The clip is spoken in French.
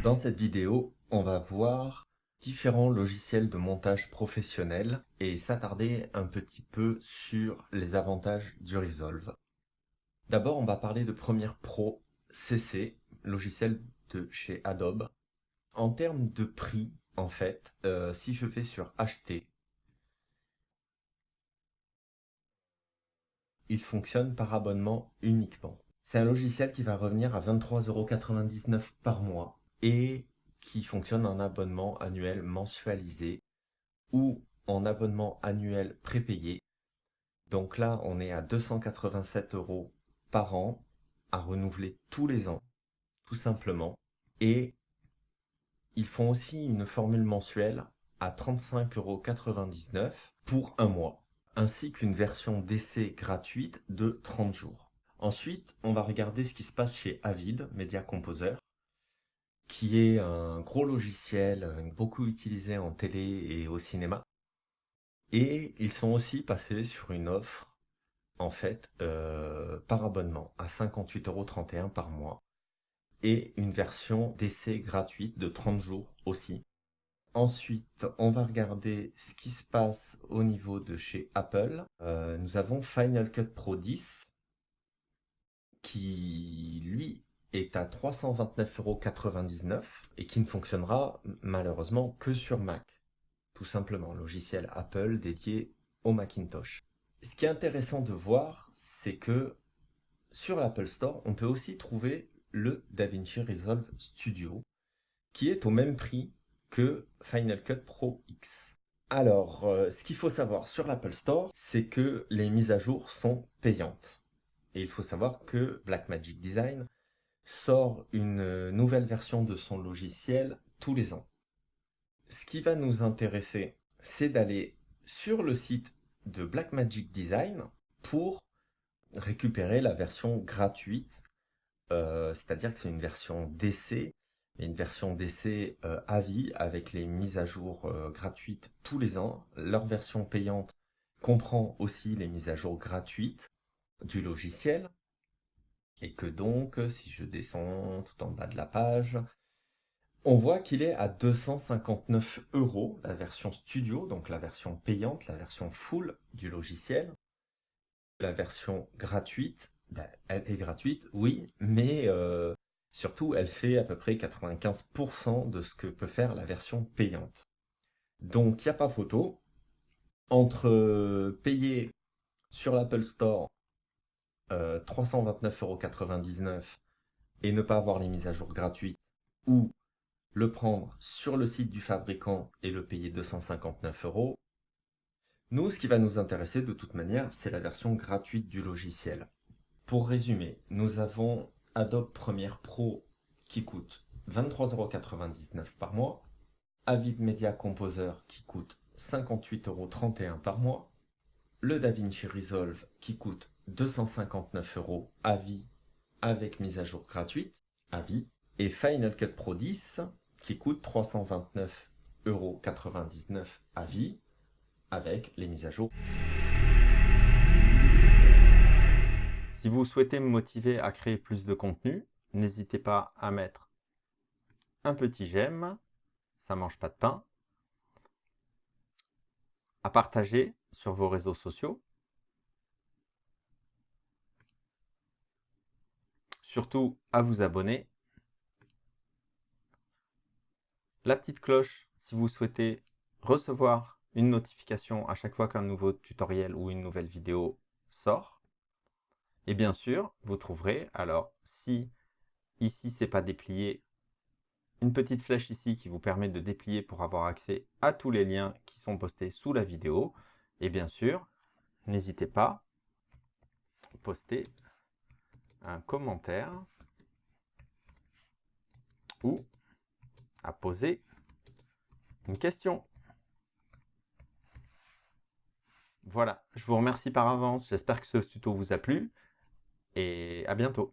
Dans cette vidéo, on va voir différents logiciels de montage professionnel et s'attarder un petit peu sur les avantages du Resolve. D'abord, on va parler de Premiere Pro CC, logiciel de chez Adobe. En termes de prix, en fait, si je vais sur Acheter, il fonctionne par abonnement uniquement. C'est un logiciel qui va revenir à 23,99 € par mois et qui fonctionne en abonnement annuel mensualisé ou en abonnement annuel prépayé. Donc là, on est à 287 € par an à renouveler tous les ans, tout simplement. Et ils font aussi une formule mensuelle à 35,99 € pour un mois, ainsi qu'une version d'essai gratuite de 30 jours. Ensuite, on va regarder ce qui se passe chez Avid Media Composer, qui est un gros logiciel beaucoup utilisé en télé et au cinéma. Et ils sont aussi passés sur une offre, en fait, par abonnement à 58,31 € par mois et une version d'essai gratuite de 30 jours aussi. Ensuite, on va regarder ce qui se passe au niveau de chez Apple. Nous avons Final Cut Pro 10 qui, lui, est à 329,99 € et qui ne fonctionnera malheureusement que sur Mac. Tout simplement, logiciel Apple dédié au Macintosh. Ce qui est intéressant de voir, c'est que sur l'Apple Store, on peut aussi trouver le DaVinci Resolve Studio, qui est au même prix que Final Cut Pro X. Alors, ce qu'il faut savoir sur l'Apple Store, c'est que les mises à jour sont payantes. Et il faut savoir que Blackmagic Design sort une nouvelle version de son logiciel tous les ans. Ce qui va nous intéresser, c'est d'aller sur le site de Blackmagic Design pour récupérer la version gratuite, c'est-à-dire que c'est une version d'essai, et une version d'essai à vie avec les mises à jour gratuites tous les ans. Leur version payante comprend aussi les mises à jour gratuites du logiciel, et que donc, si je descends tout en bas de la page, on voit qu'il est à 259 € la version studio, donc la version payante, la version full du logiciel. La version gratuite, elle est gratuite, oui, mais surtout elle fait à peu près 95% de ce que peut faire la version payante. Donc il n'y a pas photo. Entre payer sur l'Apple Store 329,99 € et ne pas avoir les mises à jour gratuites, ou le prendre sur le site du fabricant et le payer 259 €. Nous, ce qui va nous intéresser de toute manière, c'est la version gratuite du logiciel. Pour résumer, nous avons Adobe Premiere Pro qui coûte 23,99 € par mois, Avid Media Composer qui coûte 58,31 € par mois, le DaVinci Resolve qui coûte 259 € à vie avec mise à jour gratuite, à vie, et Final Cut Pro 10 qui coûte 329,99 € à vie avec les mises à jour. Si vous souhaitez me motiver à créer plus de contenu, n'hésitez pas à mettre un petit j'aime, ça mange pas de pain, à partager sur vos réseaux sociaux, surtout à vous abonner, la petite cloche si vous souhaitez recevoir une notification à chaque fois qu'un nouveau tutoriel ou une nouvelle vidéo sort. Et bien sûr, vous trouverez, alors si ici c'est pas déplié, une petite flèche ici qui vous permet de déplier pour avoir accès à tous les liens qui sont postés sous la vidéo. Et bien sûr, n'hésitez pas à poster un commentaire ou à poser une question. Voilà, je vous remercie par avance, j'espère que ce tuto vous a plu et à bientôt.